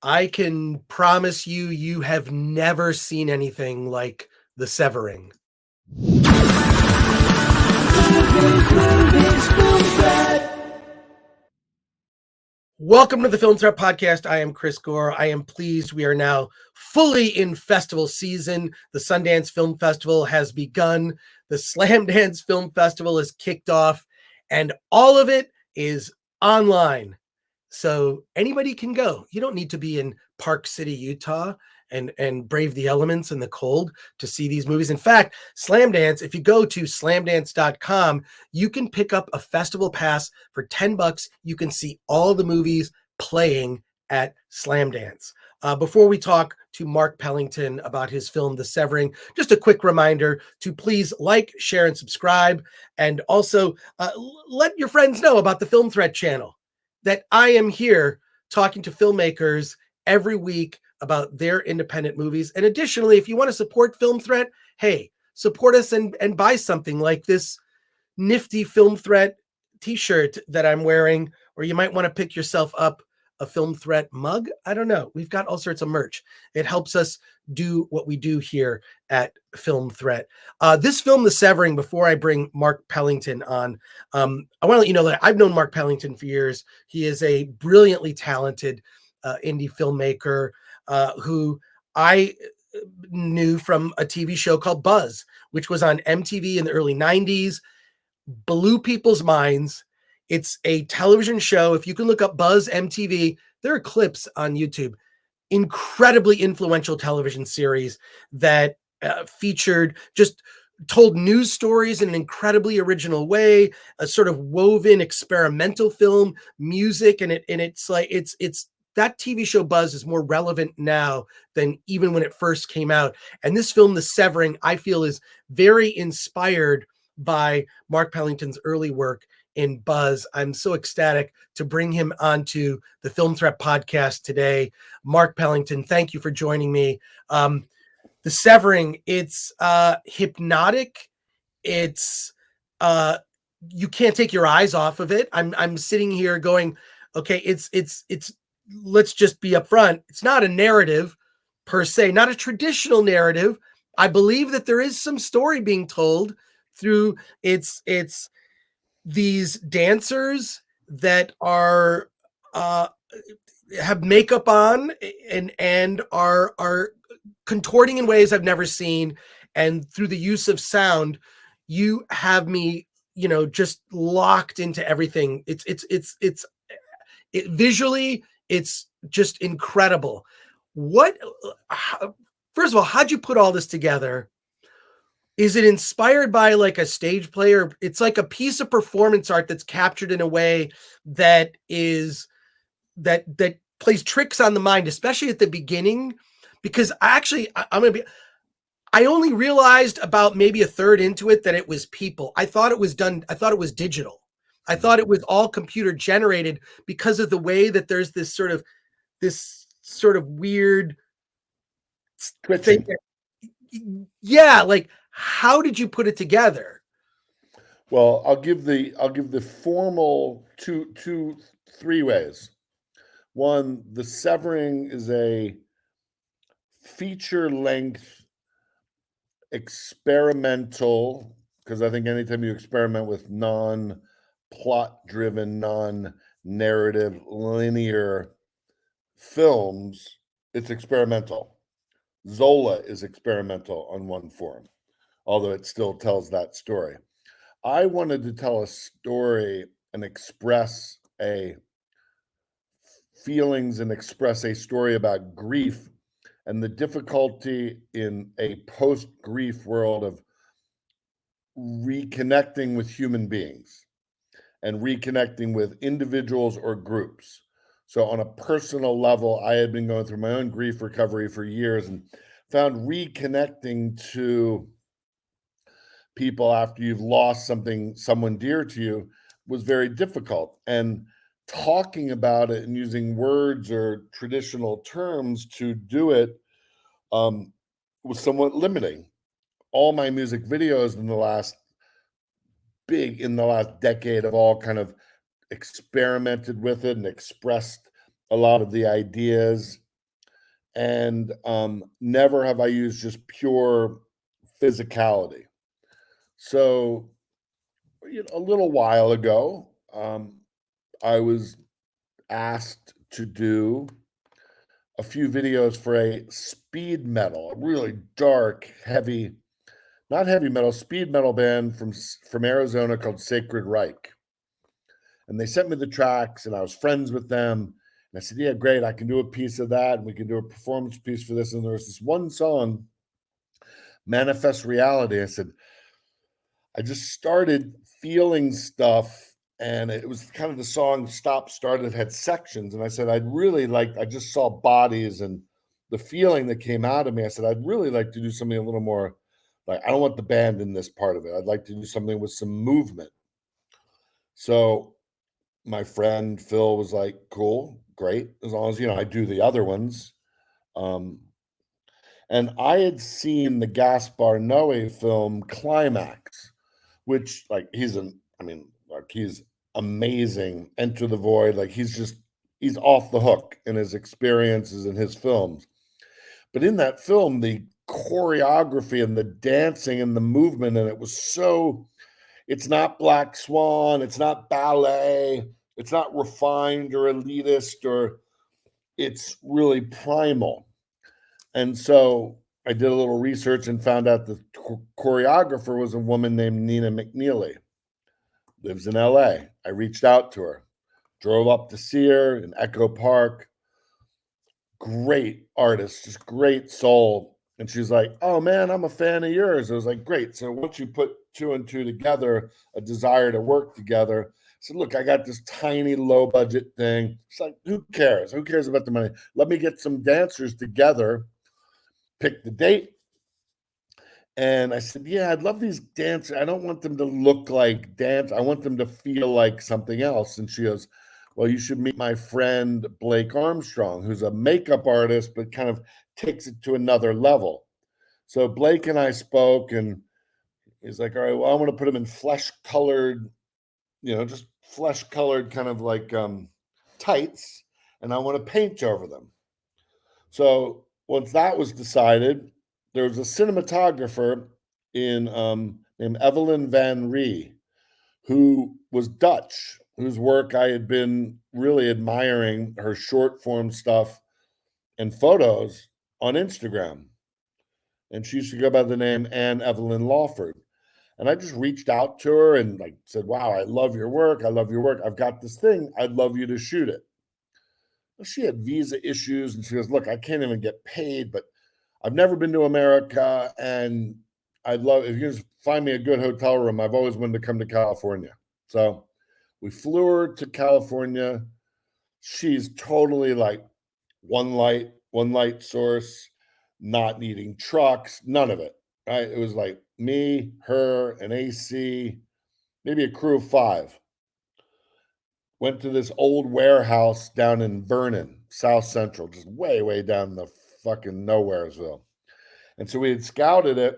I can promise you, you have never seen anything like The Severing. Welcome to the Film Threat Podcast. I am Chris Gore. I am pleased we are now fully in festival season. The Sundance Film Festival has begun. The Slamdance Film Festival is kicked off, and all of it is online. So anybody can go. You don't need to be in Park City, Utah and brave the elements and the cold to see these movies. In fact, Slamdance, if you go to slamdance.com, you can pick up a festival pass for $10. You can see all the movies playing at Slamdance. Before we talk to Mark Pellington about his film, The Severing, just a quick reminder to please like, share, and subscribe. And also let your friends know about the Film Threat channel, that I am here talking to filmmakers every week about their independent movies. And additionally, if you want to support Film Threat, hey, support us and buy something like this nifty Film Threat t-shirt that I'm wearing, or you might want to pick yourself up a Film Threat mug. I don't know. We've got all sorts of merch. It helps us do what we do here at Film Threat. This film, The Severing, before I bring Mark Pellington on, I want to let you know that I've known Mark Pellington for years. He is a brilliantly talented indie filmmaker who I knew from a TV show called Buzz, which was on MTV in the early 90s, blew people's minds. It's a television show. If you can look up Buzz MTV, there are clips on YouTube. Incredibly influential television series that featured, just told news stories in an incredibly original way, a sort of woven experimental film, music, and it's like it's that TV show Buzz is more relevant now than even when it first came out. And this film, The Severing, I feel is very inspired by Mark Pellington's early work in Buzz. I'm so ecstatic to bring him onto the Film Threat Podcast today. Mark Pellington, thank you for joining me. The Severing, it's hypnotic. It's you can't take your eyes off of it. I'm sitting here going, okay, it's let's just be upfront. It's not a narrative per se, not a traditional narrative. I believe that there is some story being told through it's these dancers that are have makeup on and are contorting in ways I've never seen, and through the use of sound, you have me, just locked into everything. It's visually, it's just incredible. First of all, how'd you put all this together? Is it inspired by like a stage play, or it's like a piece of performance art that's captured in a way that plays tricks on the mind, especially at the beginning? Because I only realized about maybe a third into it that it was people. I thought it was digital. I thought it was all computer generated because of the way that there's this sort of weird twitching thing. Yeah, like, how did you put it together? Well, I'll give the formal three ways. One, The Severing is a feature-length experimental, because I think anytime you experiment with non-plot-driven, non-narrative, linear films, it's experimental. Zola is experimental on one form, although it still tells that story. I wanted to tell a story and express feelings and express a story about grief and the difficulty in a post-grief world of reconnecting with human beings and reconnecting with individuals or groups. So on a personal level, I had been going through my own grief recovery for years and found reconnecting to people after you've lost someone dear to you was very difficult. And talking about it and using words or traditional terms to do it was somewhat limiting. All my music videos in the last decade have all kind of experimented with it and expressed a lot of the ideas and never have I used just pure physicality. So, a little while ago, I was asked to do a few videos for a speed metal, a really dark, heavy, not heavy metal, speed metal band from Arizona called Sacred Reich. And they sent me the tracks, and I was friends with them. And I said, yeah, great, I can do a piece of that, and we can do a performance piece for this. And there was this one song, Manifest Reality. I said, I just started feeling stuff, and it was kind of the song stop started had sections, and I said I just saw bodies and the feeling that came out of me. I said I'd really like to do something a little more, like, I don't want the band in this part of it. I'd like to do something with some movement. So my friend Phil was like, cool, great, as long as I do the other ones. And I had seen the Gaspar Noé film Climax, which, like, he's amazing. Enter the Void, like, he's off the hook in his experiences in his films. But in that film, the choreography and the dancing and the movement, and it's not Black Swan, it's not ballet, it's not refined or elitist, or it's really primal. And so I did a little research and found out the choreographer was a woman named Nina McNeely, lives in LA. I reached out to her, drove up to see her in Echo Park. Great artist, just great soul. And she's like, oh man, I'm a fan of yours. I was like, great. So once you put two and two together, a desire to work together, I said, look, I got this tiny low budget thing. It's like, who cares? Who cares about the money? Let me get some dancers together, pick the date. And I said, yeah, I'd love these dancers. I don't want them to look like dance. I want them to feel like something else. And she goes, well, you should meet my friend Blake Armstrong, who's a makeup artist, but kind of takes it to another level. So Blake and I spoke, and he's like, all right, well, I want to put them in flesh-colored, just flesh-colored kind of like tights, and I want to paint over them. So once that was decided, there was a cinematographer named Evelyn Van Ree, who was Dutch, whose work I had been really admiring, her short form stuff and photos on Instagram. And she used to go by the name Anne Evelyn Lawford. And I just reached out to her and like said, wow, I love your work. I love your work. I've got this thing. I'd love you to shoot it. Well, she had visa issues, and she goes, look, I can't even get paid, but I've never been to America, and I'd love, if you just find me a good hotel room, I've always wanted to come to California. So we flew her to California. She's totally like one light source, not needing trucks, none of it, right? It was like me, her, an AC, maybe a crew of 5. Went to this old warehouse down in Vernon, South Central, just way, way down in the fucking nowheresville. And so we had scouted it.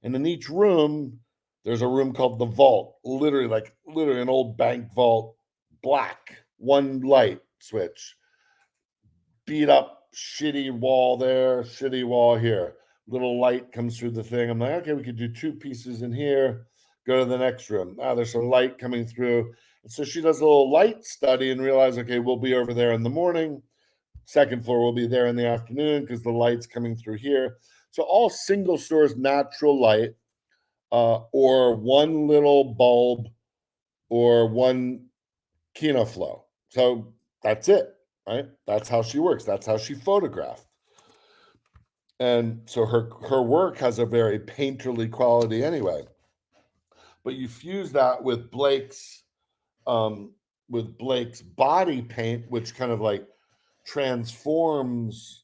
And in each room, there's a room called the vault, literally an old bank vault, black, one light switch, beat up, shitty wall there, shitty wall here. Little light comes through the thing. I'm like, okay, we could do 2 pieces in here, go to the next room. There's some light coming through. And so she does a little light study and realizes, okay, we'll be over there in the morning. Second floor, we'll be there in the afternoon because the light's coming through here. So all single source natural light, or one little bulb, or one Kino flow. So that's it, right? That's how she works. That's how she photographed. And so her work has a very painterly quality anyway. But you fuse that with Blake's body paint, which kind of like transforms,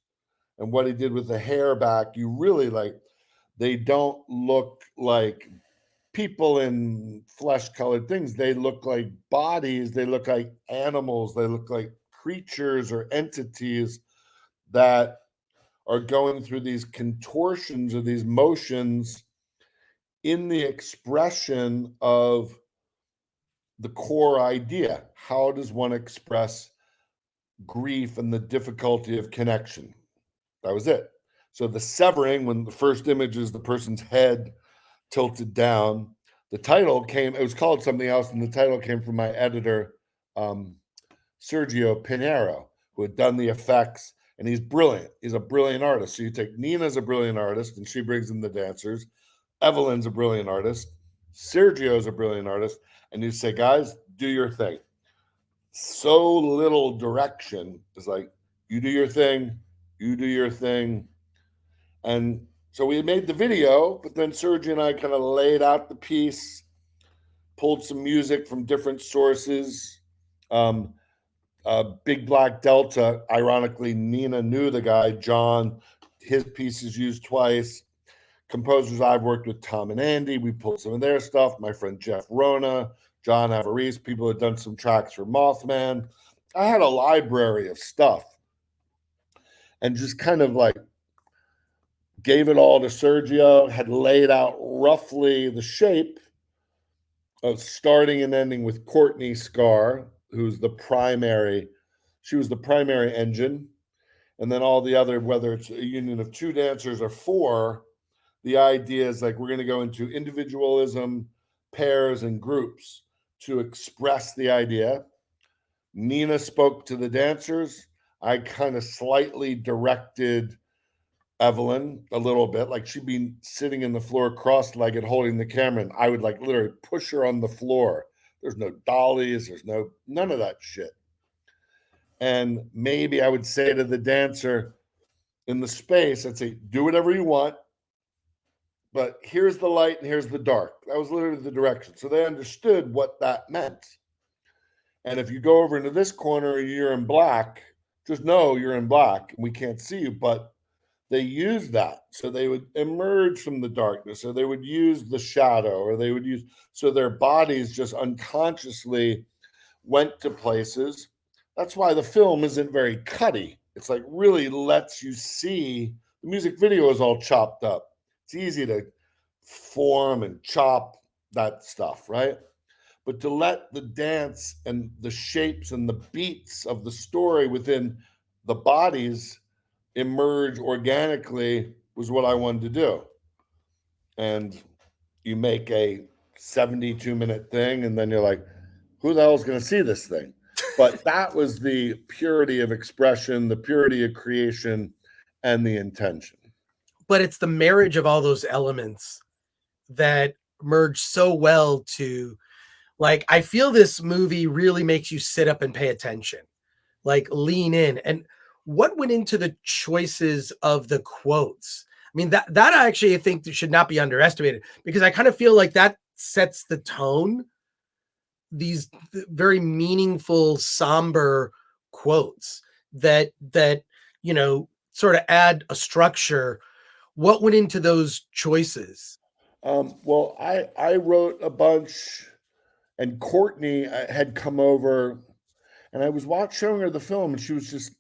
and what he did with the hair back, you really like, they don't look like people in flesh colored things. They look like bodies, they look like animals, they look like creatures or entities that are going through these contortions or these motions in the expression of the core idea. How does one express grief and the difficulty of connection? That was it. So the severing, when the first image is the person's head tilted down, the title came, it was called something else, and the title came from my editor, Sergio Pinheiro, who had done the effects, and he's brilliant. He's a brilliant artist. So you take Nina's a brilliant artist, and she brings in the dancers. Evelyn's a brilliant artist. Sergio's a brilliant artist. And you say, guys, do your thing. So little direction. It's like, you do your thing, you do your thing. And so we made the video, but then Sergio and I kind of laid out the piece, pulled some music from different sources. Big Black Delta, ironically, Nina knew the guy, John. His piece is used twice. Composers I've worked with, Tom and Andy, we pulled some of their stuff. My friend Jeff Rona, John Avarice, people who had done some tracks for Mothman. I had a library of stuff and just kind of like gave it all to Sergio, had laid out roughly the shape of starting and ending with Courtney Scar, who's the primary, she was the primary engine. And then all the other, whether it's a union of 2 dancers or 4, the idea is like we're going to go into individualism, pairs, and groups to express the idea. Nina spoke to the dancers. I kind of slightly directed Evelyn a little bit, like she'd be sitting in the floor cross-legged holding the camera, and I would like literally push her on the floor. There's no dollies, there's none of that shit. And maybe I would say to the dancer in the space, I'd say, do whatever you want, but here's the light and here's the dark. That was literally the direction. So they understood what that meant. And if you go over into this corner and you're in black, just know you're in black and we can't see you. But they use that. So they would emerge from the darkness, or they would use the shadow, or they would use, so their bodies just unconsciously went to places. That's why the film isn't very cutty. It's like really lets you see. The music video is all chopped up. It's easy to form and chop that stuff, right? But to let the dance and the shapes and the beats of the story within the bodies emerge organically was what I wanted to do. And you make a 72-minute thing, and then you're like, who the hell is going to see this thing? But that was the purity of expression, the purity of creation, and the intention. But it's the marriage of all those elements that merge so well to, like, I feel this movie really makes you sit up and pay attention, like lean in. And what went into the choices of the quotes? I mean, that I actually think should not be underestimated, because I kind of feel like that sets the tone. These very meaningful, somber quotes that sort of add a structure. What went into those choices? Well, I wrote a bunch, and Courtney had come over, and I was showing her the film, and she was just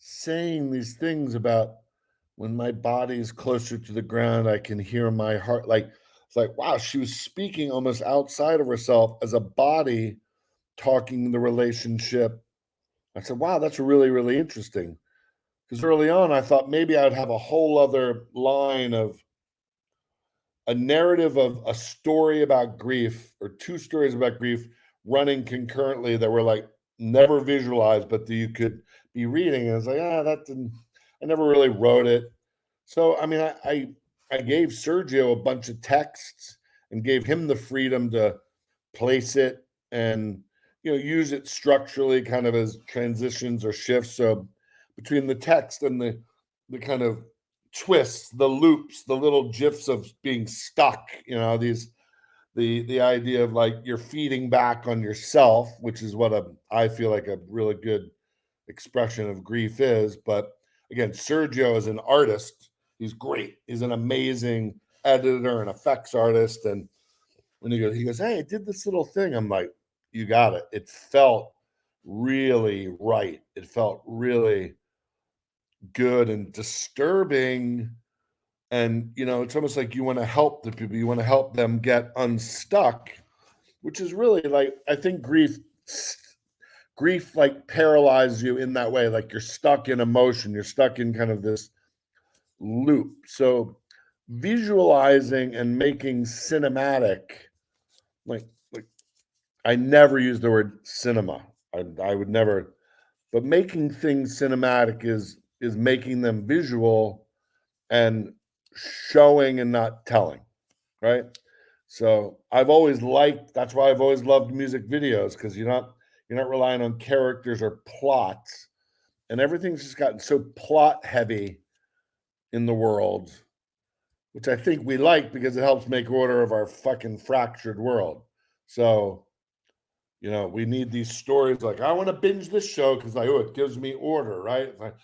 saying these things about, when my body is closer to the ground, I can hear my heart. Like, it's like, wow, she was speaking almost outside of herself as a body, talking the relationship. I said, wow, that's really, really interesting. Because early on, I thought maybe I'd have a whole other line of a narrative of a story about grief, or 2 stories about grief running concurrently that were like never visualized, but that you could be reading. And I was like, that didn't, I never really wrote it. So, I mean, I gave Sergio a bunch of texts and gave him the freedom to place it and, use it structurally kind of as transitions or shifts. So between the text and the kind of twists, the loops, the little gifs of being stuck, the idea of like you're feeding back on yourself, which is what I feel like a really good expression of grief is. But again, Sergio is an artist. He's great. He's an amazing editor and effects artist. And when he goes, hey, I did this little thing. I'm like, you got it. It felt really right. It felt really good and disturbing. And, it's almost like you want to help the people. You want to help them get unstuck, which is really like, I think grief like paralyzes you in that way. Like you're stuck in emotion. You're stuck in kind of this loop. So visualizing and making cinematic, like I never use the word cinema. I would never, but making things cinematic is making them visual and showing and not telling, right? So I've always liked, that's why I've always loved music videos, because you're not relying on characters or plots. And everything's just gotten so plot heavy in the world, which I think we like because it helps make order of our fucking fractured world. So, we need these stories like, I want to binge this show because it gives me order, right? It's like,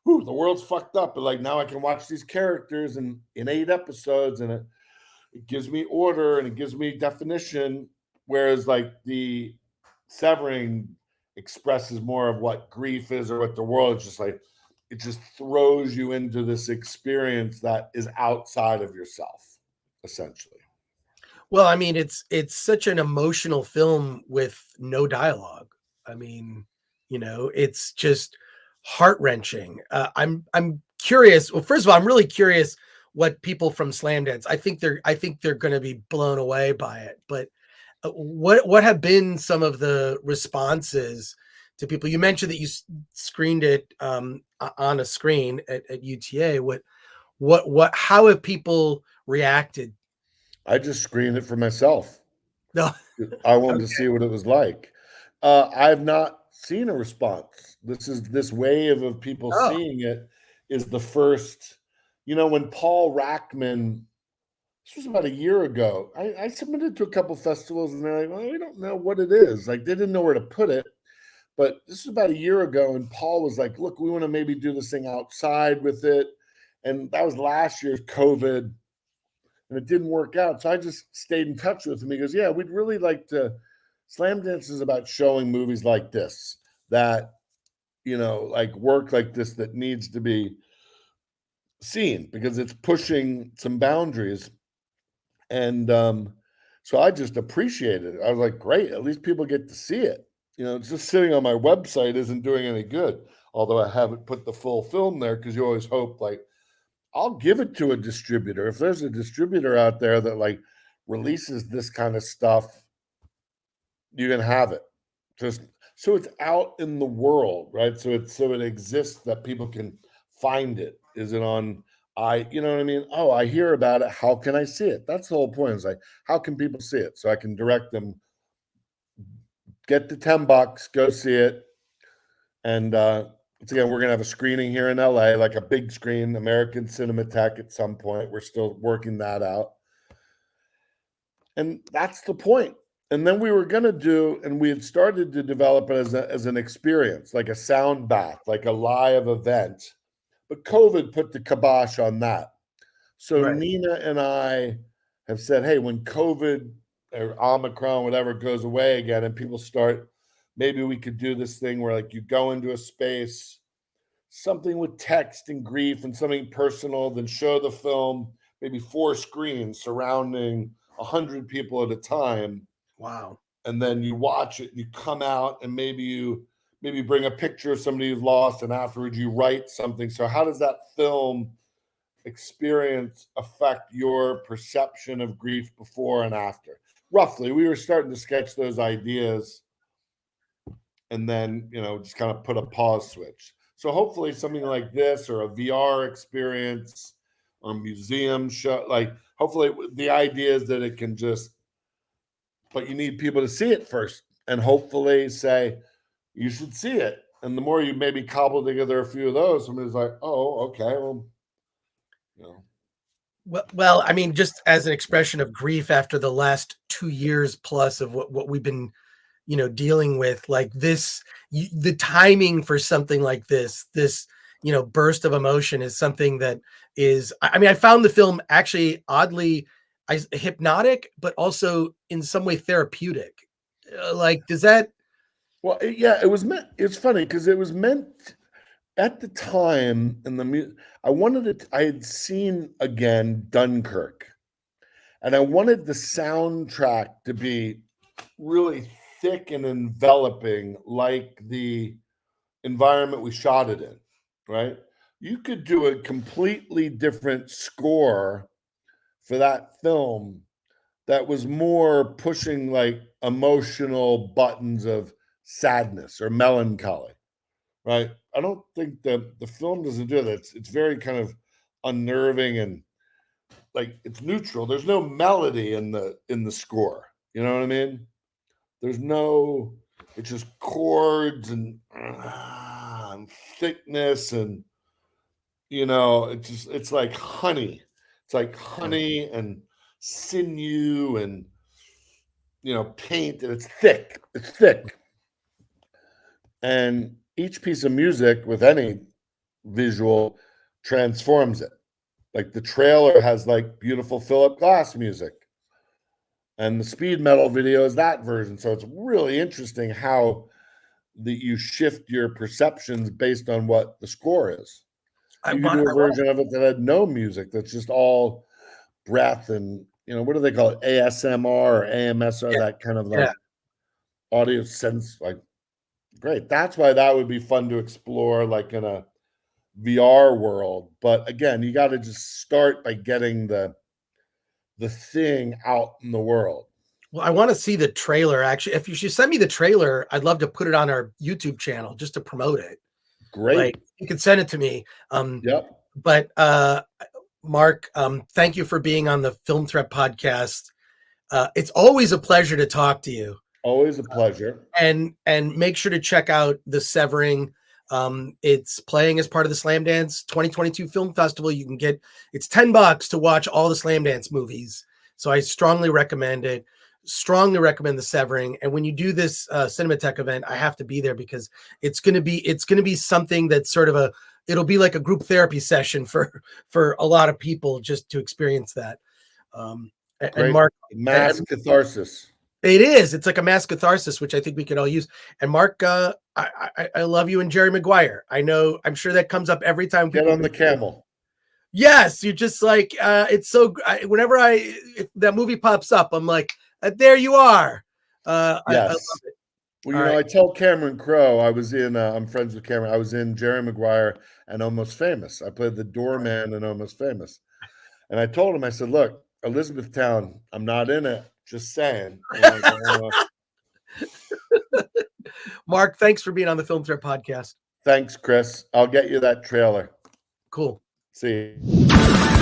ooh, the world's fucked up, but like now I can watch these characters in 8 episodes, and it gives me order and it gives me definition. Whereas like the severing expresses more of what grief is or what the world is, just like it just throws you into this experience that is outside of yourself, essentially. Well, I mean, it's such an emotional film with no dialogue. I mean, it's just heart-wrenching. I'm curious. Well, first of all, I'm really curious what people from Slamdance. I think they're going to be blown away by it. But what have been some of the responses to people? You mentioned that you screened it on a screen at UTA. How have people reacted? I just screened it for myself. No. I wanted to Okay. see what it was like. I've not seen a response. This wave of people Oh, seeing it is the first. When Paul Rackman, this was about a year ago. I submitted to a couple festivals, and they're like, "Well, we don't know what it is." Like they didn't know where to put it. But this was about a year ago, and Paul was like, "Look, we want to maybe do this thing outside with it," and that was last year's COVID, and it didn't work out. So I just stayed in touch with him. He goes, "Yeah, we'd really like to." Slamdance is about showing movies like this that like work like this that needs to be seen because it's pushing some boundaries. And so I just appreciated it. I was like, great, at least people get to see it. It's just sitting on my website isn't doing any good. Although I haven't put the full film there because you always hope like I'll give it to a distributor. If there's a distributor out there that like releases this kind of stuff, you can have it. Just so it's out in the world, right? So it exists that people can find it. Is it on you know what I mean? Oh, I hear about it. How can I see it? That's the whole point. Is like, how can people see it? So I can direct them, get the $10, go see it. And again, we're gonna have a screening here in LA, like a big screen, American Cinematheque at some point. We're still working that out. And that's the point. And then we were going to do, and we had started to develop it as an experience, like a sound bath, like a live event. But COVID put the kibosh on that. So right. Nina and I have said, hey, when COVID or Omicron, whatever, goes away again, and people start, maybe we could do this thing where like you go into a space, something with text and grief and something personal, then show the film, maybe 4 screens surrounding 100 people at a time, Wow. and then you watch it and you come out and maybe bring a picture of somebody you've lost, and afterwards you write something. So how does that film experience affect your perception of grief before and after? Roughly, we were starting to sketch those ideas, and then just kind of put a pause switch. So hopefully something like this or a VR experience or museum show, like hopefully the idea is that it can just, but you need people to see it first and hopefully say you should see it. And the more you maybe cobble together a few of those, somebody's like, oh, okay, well, you know. Well, I mean, just as an expression of grief after the last 2 years plus of what we've been, dealing with, like this, the timing for something like this, burst of emotion is something that is, I mean, I found the film actually oddly hypnotic, but also in some way therapeutic. Like, does that? Well, yeah, it was meant. It's funny because it was meant at the time in I wanted it. I had seen again Dunkirk, and I wanted the soundtrack to be really thick and enveloping, like the environment we shot it in, right? you could do a completely different score for that film that was more pushing like emotional buttons of sadness or melancholy, right? I don't think the film doesn't do that. It's very kind of unnerving and like it's neutral. There's no melody in the score. You know what I mean? There's no. It's just chords and thickness and it's like honey. It's like honey and sinew and paint, and it's thick. It's thick. And each piece of music with any visual transforms it. Like the trailer has like beautiful Philip Glass music. And the speed metal video is that version. So it's really interesting how that you shift your perceptions based on what the score is. You could do a version of it that had no music, that's just all breath and what do they call it? ASMR or AMSR, that kind of like audio sense, like great. That's why that would be fun to explore like in a VR world. But again, you got to just start by getting the thing out in the world. Well, I want to see the trailer. Actually, if you should send me the trailer, I'd love to put it on our YouTube channel just to promote it. Great. Like, you can send it to me. Yep. But Mark, thank you for being on the Film Threat podcast. It's always a pleasure to talk to you. Always a pleasure. And make sure to check out The Severing. It's playing as part of the Slamdance 2022 Film Festival. You can get it's $10 to watch all the Slamdance movies. So I strongly recommend it. Strongly recommend The Severing. And when you do this Cinematheque event, I have to be there because it's gonna be something that's sort of it'll be like a group therapy session for a lot of people just to experience that. And Mark, mass catharsis. It is. It's like a mass catharsis, which I think we could all use. And Mark, I love you and Jerry Maguire. I'm sure that comes up every time. Get on the camel. Yes, you're just like it's so. Whenever if that movie pops up, I'm like, there you are. Yes. I love it. Well, I tell Cameron Crowe, I was in. I'm friends with Cameron. I was in Jerry Maguire and Almost Famous. I played the doorman in Almost Famous, and I told him, I said, "Look, Elizabethtown, I'm not in it. Just saying." Mark, thanks for being on the Film Threat podcast. Thanks, Chris. I'll get you that trailer. Cool. See you.